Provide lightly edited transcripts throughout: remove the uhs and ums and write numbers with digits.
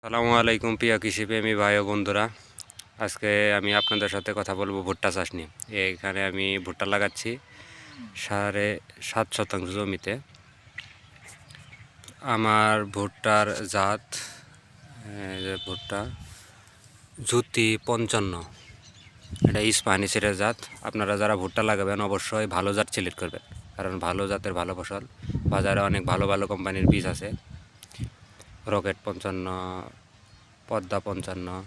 আসসালামু আলাইকুম প্রিয় কৃষিপ্রেমী ভাই ও বন্ধুরা। আজকে আমি আপনাদের সাথে কথা বলবো ভুট্টা চাষ নিয়ে। এখানে আমি ভুট্টা লাগাচ্ছি 7.5 শতাংশ জমিতে। আমার ভুট্টার জাত ভুট্টা জ্যোতি 55, এটা স্প্যানিশের জাত। আপনারা যারা ভুট্টা লাগাবেন অবশ্যই ভালো জাত সিলেক্ট করবেন, কারণ ভালো জাতের ভালো ফসল। বাজারে অনেক ভালো ভালো কোম্পানির বীজ আছে, রকেট 55, পদ্মা 55,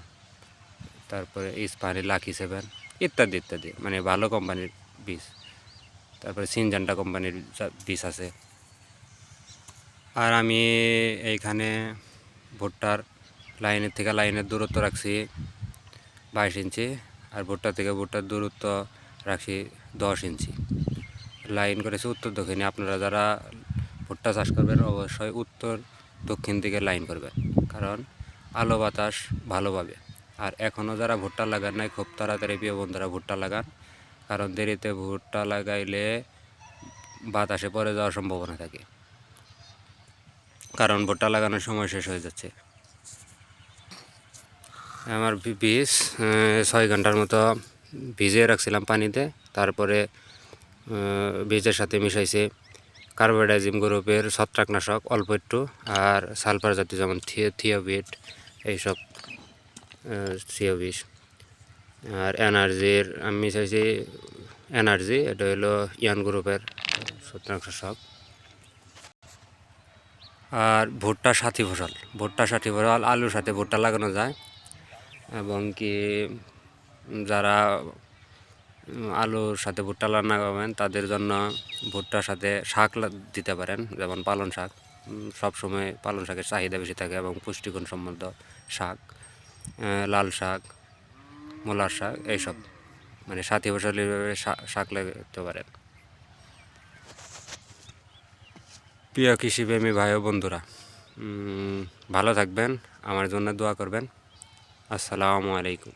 তারপরে স্পানি লাকি 7 ইত্যাদি ইত্যাদি, মানে ভালো কোম্পানির বীজ। তারপরে সিনজান্টা কোম্পানির বীজ আছে। আর আমি এইখানে ভুট্টার লাইনের থেকে লাইনের দূরত্ব রাখছি 22 ইঞ্চি, আর ভুট্টা থেকে ভুট্টার দূরত্ব রাখছি 10 ইঞ্চি। লাইন করেছি উত্তর দক্ষিণে। আপনারা যারা ভুট্টা চাষ করবেন অবশ্যই উত্তর দক্ষিণ দিকে লাইন করবেন, কারণ আলো বাতাস ভালো পাবে। আর এখনও যারা ভুট্টা লাগান নাই, খুব তাড়াতাড়ি প্রিয় বন্ধুরা ভুট্টা লাগান, কারণ দেরিতে ভুট্টা লাগাইলে বাতাসে পড়ে যাওয়ার সম্ভাবনা থাকে, কারণ ভুট্টা লাগানোর সময় শেষ হয়ে যাচ্ছে। আমার বীজ 6 ঘন্টার মতো ভিজিয়ে রাখছিলাম পানিতে। তারপরে বীজের সাথে মিশাইছে কার্বোডাইজিম গ্রুপের ছত্রাকনাশক অল্প একটু, আর সালফার জাতীয় যেমন থিওবিট, এইসব থিওবিষ। আর এনার্জির আমি মিশাইছি এনার্জি, এটা হলো ইয়ান গ্রুপের ছত্রাকনাশক। আর ভুট্টা সাথী ফসল, আলুর সাথে ভুট্টা লাগানো যায়। এবং কি যারা আলুর সাথে ভুট্টা লাগাবেন তাদের জন্য ভুট্টার সাথে শাক দিতে পারেন, যেমন পালং শাক। সবসময় পালং শাকের চাহিদা বেশি থাকে এবং পুষ্টিগুণ সম্বন্ধ শাক, লাল শাক, মূলার শাক, এইসব মানে সাথী ফসল শাক লাগাতে পারেন। প্রিয় কৃষিপ্রেমী ভাই ও বন্ধুরা, ভালো থাকবেন, আমার জন্য দোয়া করবেন। আসসালামু আলাইকুম।